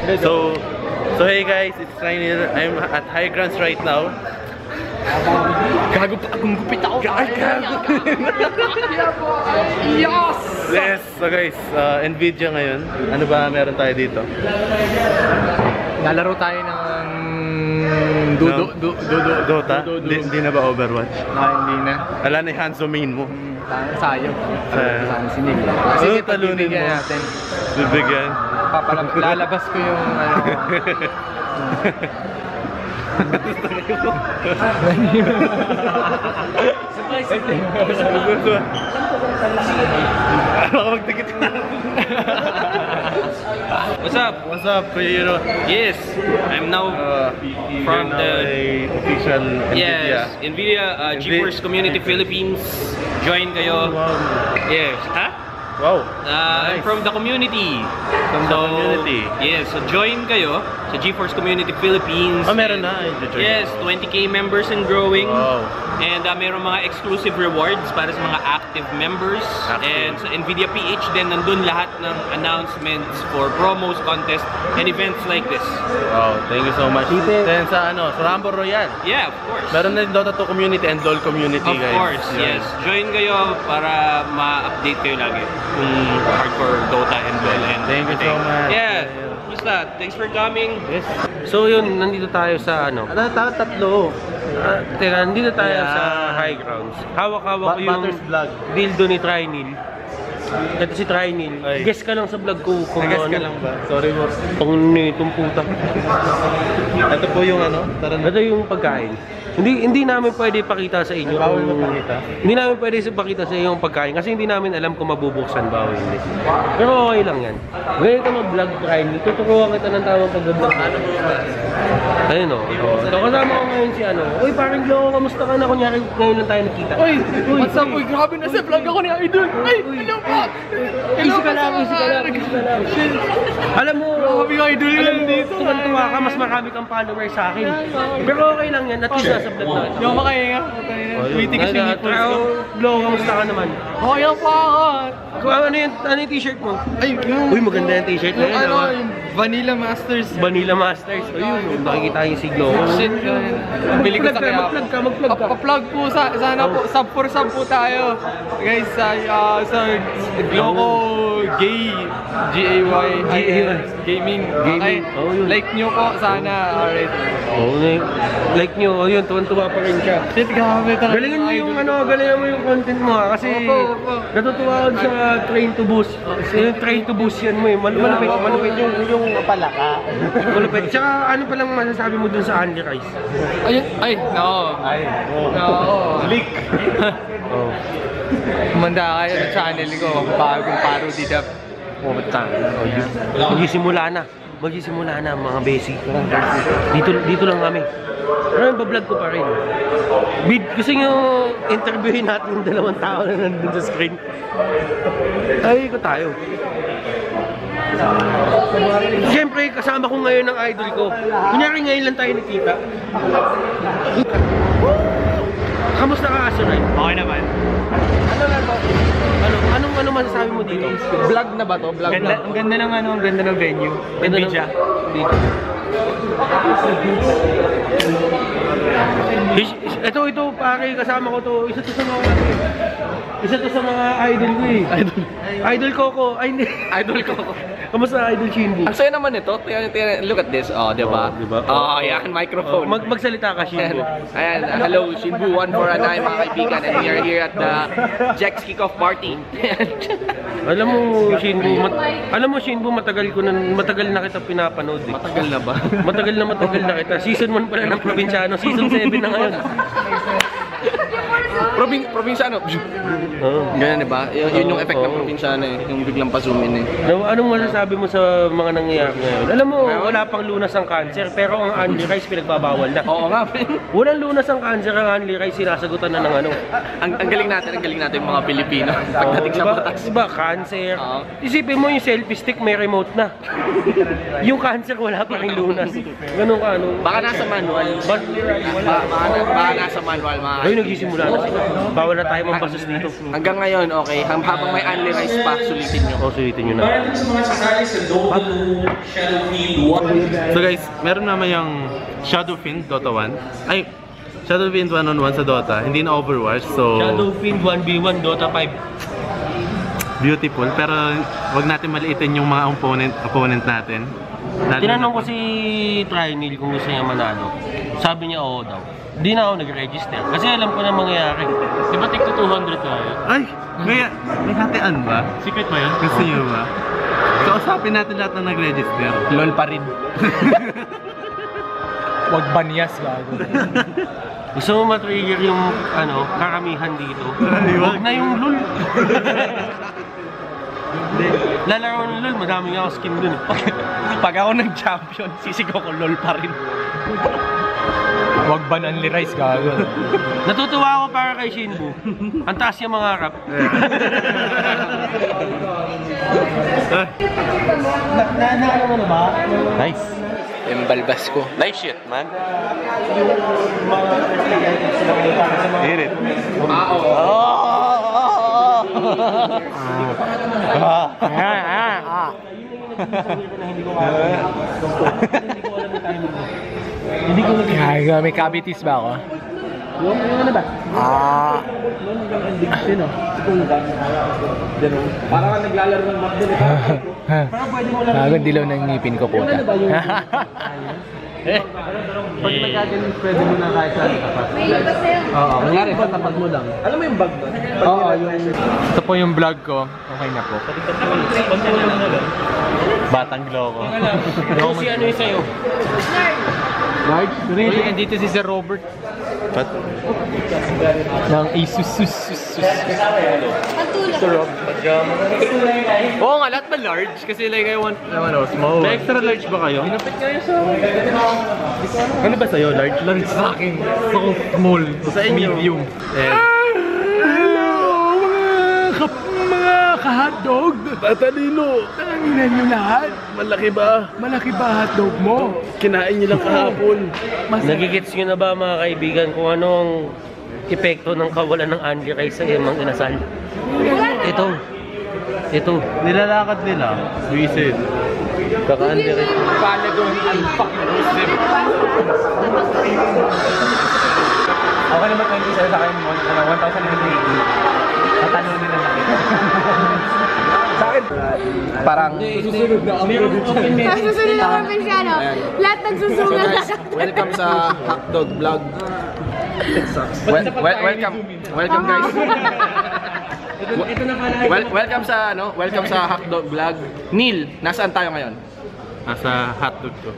So hey guys, it's Rainier. I'm at High Grounds right now. Gago pa akong gupit ako. Gago! Yes! Yes! So guys, Nvidia ngayon. Ano ba meron tayo dito? Lalaro tayo ng Dota? Hindi na ba Overwatch? Hindi na. Ala na yung Hanzo main mo. Sayang. Sayang sinig. Kasi talunin mo. Natin. Bibigyan. Lalabas ko yung What's up? What's up, Kuya? Yes, I'm now from the official Nvidia. yes Nvidia GeForce Community Philippines. Join kayo. Wow. Yes, huh? Wow. I'm Nice. from the community. From the community. Yes, so join kayo sa GeForce Community Philippines. Oh, meron na. Yes, 20K members and growing. Wow. And meron mga exclusive rewards para sa mga active members. And sa Nvidia PH din, nandun lahat ng announcements for promos, contests, and events like this. Wow, thank you so much. Then sa sa Rumble Royale. Yeah, of course. Meron na din Dota 2 community and LoL community, Of guys. course, yes. Join kayo para ma-update kayo lagi kung hardcore Dota and LoL and Thank you so everything. much. Yeah, who's that? Thanks for coming. Yes. So yun, nandito tayo sa ano? Tatlo. Teka, nandito tayo sa High Grounds. Hawak-hawak ko yung Butters vlog. dildo ni Trinil. Ito si Trinil. Ay. Guess ka lang sa vlog ko kung Nagas ka ano. lang ba? Sorry mo. Kung itong puta. Ito po yung ano? Tara na. Ito yung pagkain. Hindi namin pwede ipakita sa inyo. Bawal mapakita? Hindi namin pwede ipakita sa inyo yung pagkain kasi hindi namin alam kung mabubuksan ba o hindi. Pero okay lang yan. Ganito mag-vlog, Trinil. Tuturuan kita ng tamang pag-vlog. Ayun o. So kasama ko ngayon si ano. Uy, parang Glo, kamusta ka na? Kunyari ngayon lang tayo nakita. Uy! What's up? Uy, grabe na sa vlog ako ni Idol! Ay! Hello po! Easy ka lang, easy ka lang, easy ka lang. Alam mo, Grabe yung Idol alam yan mo, dito. tuwan-tuwa ka, mas marami kang follower sa akin. Pero okay lang yan, at least nasa vlog na. Hindi ako makahinga. Waiting kasi yung nipples ko. Glo, kamusta ka naman? Okay lang po ako. Ano yung t-shirt mo? Ay, yung... Uy, maganda yung t-shirt na Yung yun. ano, ah. yung Vanilla Masters. Vanilla Masters. Ayun, nakikita yung si Glo. Shit, bili ko sa kaya ako. Mag-plug ka. Pa-plug po sana po, sub for sub po tayo. Guys, sa Gloco Gay, G-A-Y, Gaming. Okay, Oh, yun. like nyo po sana. Alright. Oo, like nyo, oh, yun, tuwan-tuwa pa rin siya. Shit, grabe talaga. Galingan mo yung galingan mo yung content mo ha, kasi Opo. natutuwa ako sa Train to Boost. Yung Train to Boost yan mo eh, malupit yung palaka. Malupit. Tsaka ano palang masasabi mo dun sa Andy Rice? Ayun, ay, no. No. Leak. Oh. Kumanda kayo sa channel ko, bagong parody dub. Puta. Magsisimula na mga basic. Dito lang kami. Pero yung bablog ko pa rin. Gusto nyo interviewin natin yung dalawang tao na nandun sa screen? Ay, ko tayo. Siyempre, kasama ko ngayon ng idol ko. Kunyari ngayon lang tayo nakita. Kamusta ka, Asunay? Okay naman. Ano masasabi mo dito? Vlog na ba to? Vlog na. Ang ganda ng ang ganda ng venue. Nvidia. Ito pare, kasama ko to. Isa to sa mga idol ko eh. Idol Coco. Ay hindi. Idol ko. Kamusta Idol Shinbu? Ang saya naman ito. Look at this. Oh, di ba? Oh, di ba? Oh, yan. Microphone. Magsalita ka, Shinbu. Ayan. Hello, Shinbu 149 mga kaibigan. And we are here at the Jack's Kickoff Party. Alam mo Shinbu, matagal na kita pinapanood eh. Matagal na ba? Matagal na kita. Season 1 pala ng Provinciano, season 7 na ngayon. Probinsyano. Ganyan, di ba? Yun yung effect ng probinsyano eh. Yung biglang pa-zoom in eh. Anong masasabi mo sa mga nangyayari ngayon? Alam mo, wala pang lunas ang cancer, pero ang Anli Rice pinagbabawal na. Oo nga. Walang lunas ang cancer, ang Anli Rice sinasagutan na ng ano. Ang galing natin yung mga Pilipino. Pagdating sa batas. Diba, cancer. Oo. Isipin mo yung selfie stick may remote na. Yung cancer wala pa rin lunas. Ganun ka, ano. Baka nasa manual. Baka nasa manual mga Ay, nagsisimula na Bawal na tayo mampasos dito. Hanggang ngayon, okay. Habang may only rice pa, sulitin nyo. O, sulitin nyo na. So guys, meron naman yung Shadowfiend Dota 1. Ay, Shadowfiend 1-on-1 sa Dota. Hindi na Overwatch, so... Shadowfiend 1v1 Dota 5. Beautiful, pero wag natin maliitin yung mga opponent natin. Tinanong ko si Trinil kung gusto niya manalo. Sabi niya oo daw. Di na ako nag-register. Kasi alam ko na mangyayari. Di ba tigto 200 tayo? Ay, may hatean ba? Secret ba yun? Gusto niyo ba? Kausapin natin lahat na nag-register. LOL pa rin. Wag banyas gago. Gusto mo matrigger yung karamihan dito? Huwag na yung LOL. Lalaro ng LOL, madami nga ako skin dun. Pag ako nag-champion, sisigaw ko LOL pa rin. Wag ban only rice gago. Natutuwa ako para kay Shinbu. Ang taas yung mga rap. Nice. Yung balbas ko. Nice shit, man. Hit it. Kaya may cavities ba ako? Yung ano ba? Parang ka naglalaro ng map din. Bago dilaw ng ngipin ko po. Pag nagkagaling, pwede mo na kahit saan tapat. Oo, nangyari sa tapat mo lang. Alam mo yung bag doon? Oo, ito po yung vlog ko. Okay na po. Batang glow ko. Si ano yung sa'yo? Large? Really? Dito si Sir Robert. What? Ng Asus. Oo nga, lahat ba large? Kasi like I want small. May extra large ba kayo? Ano ba sa'yo? Large? Large sa akin. Ako small. Sa inyo? Medium. Mga ka-hotdog! Tatalino! Tanginan nyo lahat! Malaki ba? Malaki ba hotdog mo? Kinain niyo lang kahapon. Nagigits nyo na ba mga kaibigan kung anong epekto ng kawalan ng Andy Rice sa iyong inasal? Ito. Nilalakad nila. Visit. Kaka-Andy Rice. Okay naman 20 sa akin, 1,080. Tatanong nila natin. Sa akin, parang Susunod na probinsyano. Lahat nagsusunod na. Welcome sa Hotdog Vlog. Welcome guys. Welcome sa Hotdog Vlog. Neil, nasaan tayo ngayon? Nasa hotdog ko.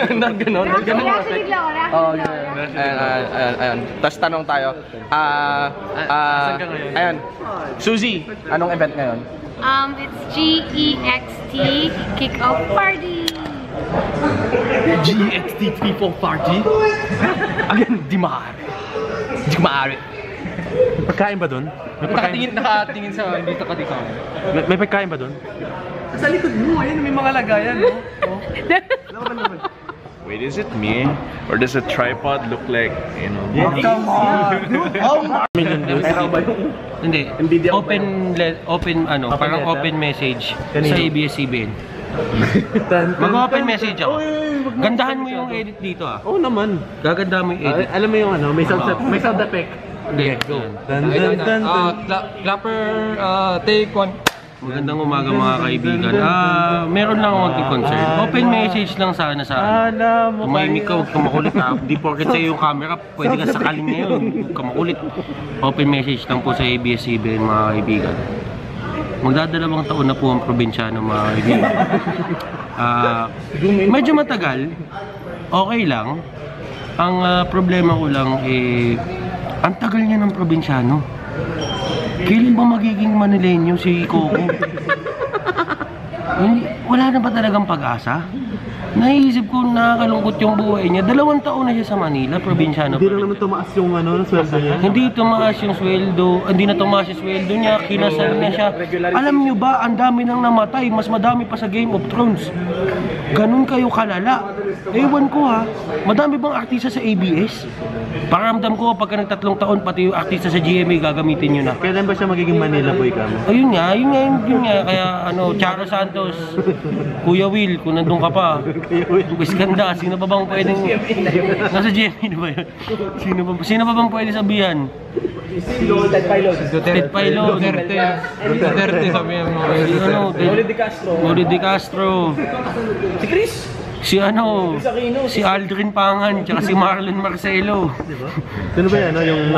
Nagganon. Reaction bigla ko, Ayun. Tapos tanong tayo. Ayun. Suzy, anong event ngayon? It's GEXT Kick-Off Party. GXT People Party? Again, di maaari. Pagkain ba doon? Nakatingin sa hindi nakatikam. May pagkain ba doon? Sa likod mo, ayun, may mga lagayan, no? Wait, is it me? Or does a tripod look like, you know? Hindi. Parang open message sa ABS-CBN. Mag-open message ako. Gandahan mo yung edit dito ah. Oo naman. Gagandahan mo yung edit. Alam mo yung may sound effect. Hindi, go. Clapper, take one. Magandang umaga mga kaibigan. Meron lang akong concern. Open message lang sana sa tumahimik ka, huwag ka makulit ha. Di porket sa'yo yung camera, pwede ka sakalin ngayon. Huwag ka makulit. Open message lang po sa ABS-CBN mga kaibigan. Magdadalawang taon na po ang probinsyano mga kaibigan. Medyo matagal. Okay lang. Ang problema ko lang ang tagal niya ng probinsyano. Kailan ba magiging Manileño si Coco? Wala na ba talagang pag-asa? Naisip ko nakakalungkot yung buhay niya. 2 taon na siya sa Manila, probinsyano. Hindi lang naman tumaas yung sweldo niya. Hindi tumaas yung sweldo, hindi na tumaas yung sweldo niya, kinasal na siya. Alam niyo ba, ang dami nang namatay, mas madami pa sa Game of Thrones. Ganun kayo kalala. Ewan ko ha, madami bang artista sa ABS? Paramdam ko, pagka nag3 taon, pati yung artista sa GMA gagamitin nyo na. Kailan ba siya magiging Manila boy ka mo? Ayun nga, kaya Charo Santos, Kuya Will, kung nandun ka pa, Luis Ganda, sino pa bang pwedeng, nasa GMA na ba yun? Sino pa bang pwede sabihan? Ted Pailon. Duterte sabi mo. Molly De Castro. Si Chris! Si Aldrin Pangan, tsaka si Marlon Marcelo. Sino ba yan? Yung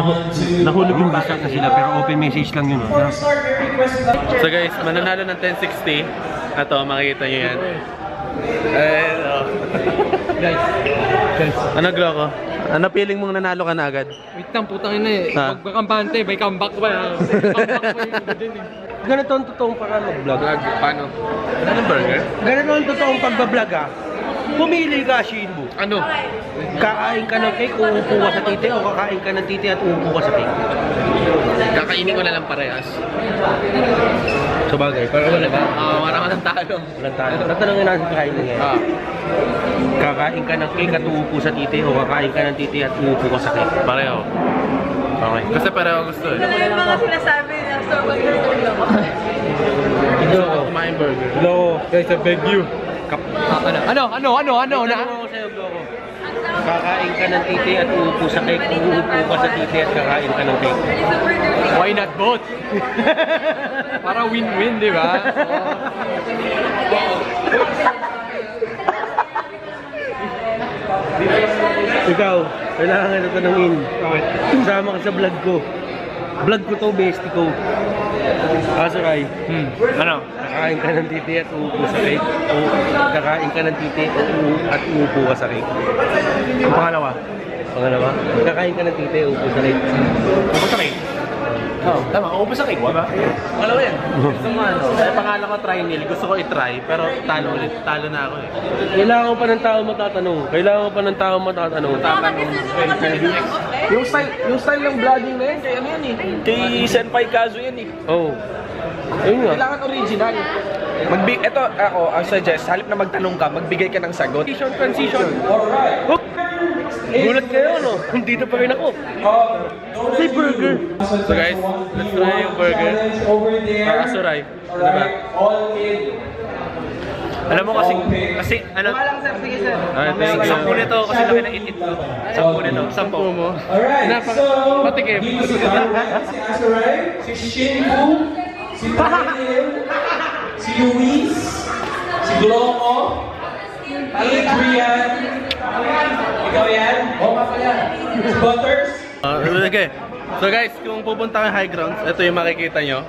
nahulog yung Basta na sila, pero open message lang yun. So guys, mananalo ng 1060. Ito, makikita nyo yan. Guys. Ano Gloco? Ano feeling mong nanalo ka na agad? Wait lang, putang ina eh. Ha? Pag kampante, may comeback ba? Comeback pa yun din eh. Ganito ang totoong parang mag-vlog. Paano? Anong burger? Ganito ang totoong pagbablog ah. Pumili ka, Shinbu. Ano? Kakain ka ng cake, uupo ka sa titi, o kakain ka ng titi at uupo ka sa cake. Kakainin ko na lang parehas. Sa bagay, para wala ba? Marami ng talo. Walang talo. Tatanungin natin sa kain ngayon. Kakain ka ng cake at uupo sa titi, o kakain ka ng titi at uupo ka sa cake. Pareho. Okay. Kasi pareho gusto eh. Ano yung mga sinasabi niya? So, Gusto ko kumain burger. Hello, guys, I beg you. Ano? Ano ko sa'yo, Gloco? Kakain ka ng titi at uupo sa cake, uupo ka sa titi at kakain ka ng cake. Why not both? Para win-win, di ba? Ikaw, kailangan ito tanungin. Kasama ka sa vlog ko. Vlog ko to, bestie ko. Ray. Ano? Kakain ka ng titi at uupo sa cake. O kakain ka ng titi at uupo ka sa cake. Yung pangalawa? Pangalawa, kakain ka ng titi at uupo sa cake. Upo sa cake? Oo, tama. Upo sa cake, diba? Pangalawa yan. Gusto mo pangalan ko try nil. Gusto ko i-try, pero talo ulit. Talo na ako eh. Kailangan ko pa ng tao matatanong. Yung style ng vlogging na yan, kay ano yan eh. Kay Senpai Kazu yan eh. Oh. Ayun nga. Kailangan original. Ito, ako, ang suggest, halip na magtanong ka, magbigay ka ng sagot. Transition. Gulat kayo, no? Dito pa rin ako. Say burger. So guys, let's try yung burger. Asuray. Ano ba? Alam mo kasi ano? Thank you. 10 nito kasi laki ng itit ko. 10 nito. 10 mo. Alright, so... Patikim. Si Shinbu, si Daniel, si Luis, si Gloco, Adrian, ikaw yan? Oo, pa yan. Si Butters. Okay. So guys, kung pupunta kayo high grounds, ito yung makikita nyo.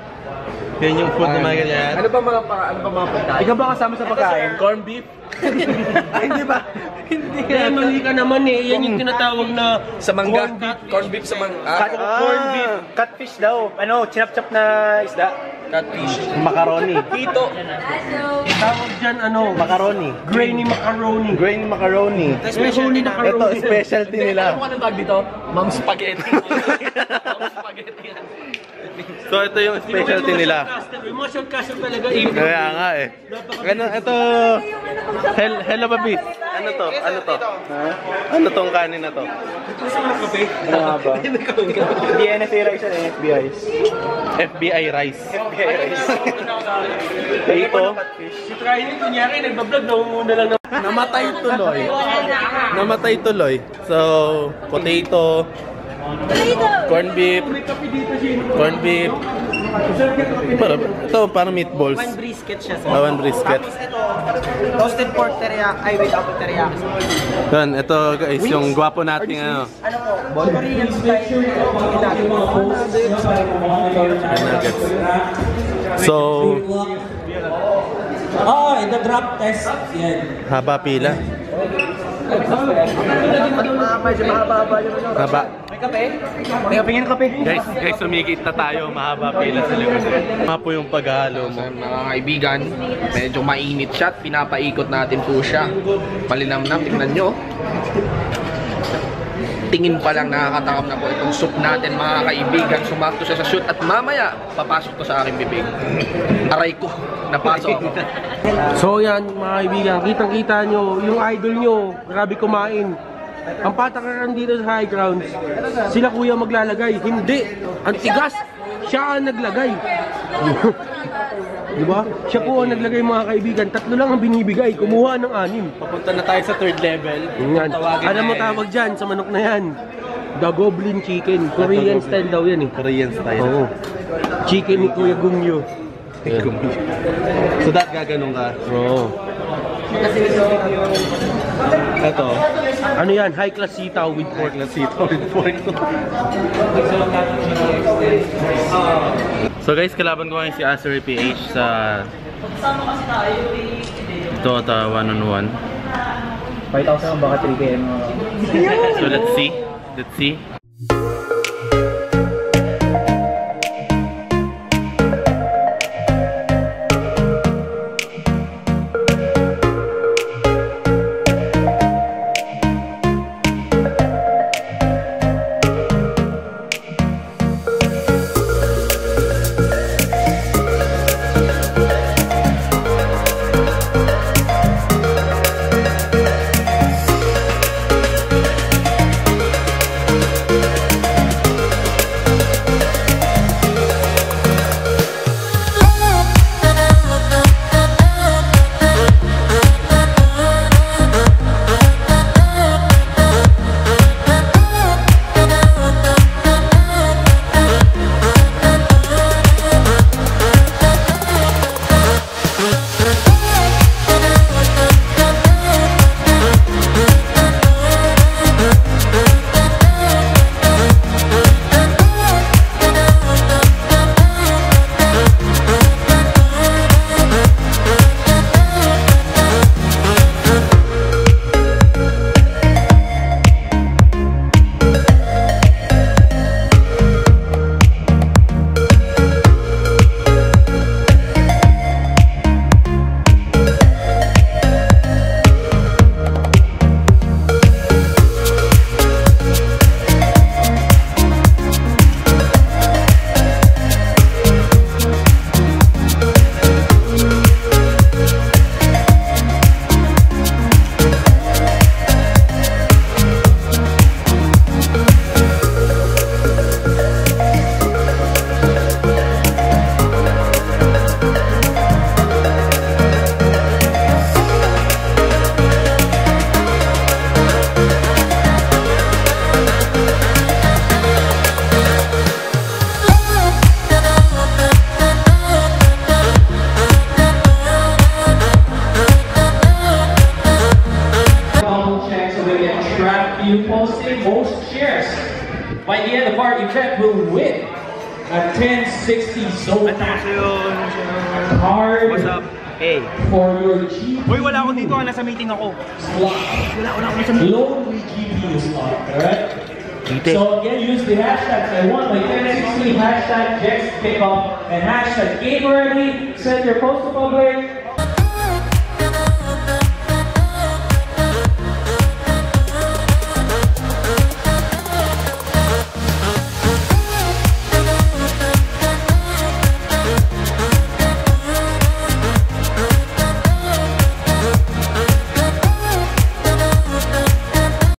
Yan yung food na makikita yan. Ano ba mga pagkain? Ikaw ba kasama sa pagkain? Corn beef? Ay, hindi ba? Hindi Kaya mali ka naman eh. Yan yung tinatawag na Sa mangga. Corn beef sa mangga. corn beef. Catfish daw. Ano, chinap-chap na isda. Catfish. Macaroni. Ito. tawag dyan Macaroni. grainy macaroni. Grain macaroni. Specialty na Ito, specialty nila. Ano anong tawag dito? Ma'am spaghetti. Ma'am spaghetti yan. So ito yung specialty nila. Emotional caster talaga. Kaya nga eh. Ano, ito. Hello baby. Ano to? Ano to? Ha? Ano tong kanin na to? Ano nga ba? Hindi NFA rice yan, FBI. FBI rice. FBI rice. Ito. Si Trinity, kunyari, nagbablog, nangunguna lang na. Namatay tuloy. Namatay tuloy. So, potato. Corn beef. Corn beef. Ito, parang meatballs. One brisket siya. One brisket. Tapos ito, toasted pork teriyaki, ay wait, apple teriyaki. Yan, ito guys, yung gwapo nating ano. Ano po? Korean style chicken Nuggets. So, Oh, in the drop test. Yan. haba pila. Medyo mahaba-haba yung ano. Haba. Guys, sumikit na tayo. Mahaba pila sa likod. Mapo yung paghalo mo. Mga kaibigan, medyo mainit siya at pinapaikot natin po siya. Malinamnam, tingnan nyo. Tingin pa lang nakakatakam na po itong soup natin mga kaibigan. Sumakto siya sa shoot at mamaya papasok to sa aking bibig. Aray ko, napasok ako. So yan mga kaibigan, kitang-kita nyo, yung idol nyo, grabe kumain. Ang patakaran dito sa high grounds, sila kuya maglalagay. Hindi, ang tigas, siya ang naglagay. Diba? Siya po ang naglagay mga kaibigan. 3 lang ang binibigay, kumuha ng 6. Papunta na tayo sa 3rd level. Yan. Alam mo tawag dyan sa manok na yan? The Goblin Chicken. Korean style daw yan eh. Korean style. Oo. Chicken ni Kuya Gumyo. So gaganon ka? Oo. Ito. Ano yan? High class sitaw with pork. Sitaw with pork. So guys, kalaban ko ngayon si Asery PH sa Dota 1-on-1. 5,000 baka 3KM. So let's see. You posted most shares. By the end of our event, will win a 1060 Zotac card. What's up? Hey. For your GPU. Uy, wala ako dito. Nasa meeting ako. Wala ako sa meeting. Lonely GPU slot, alright? So again, use the hashtags. I want my 1060 hashtag Jex Pickup and hashtag Game Ready. Send your post to public.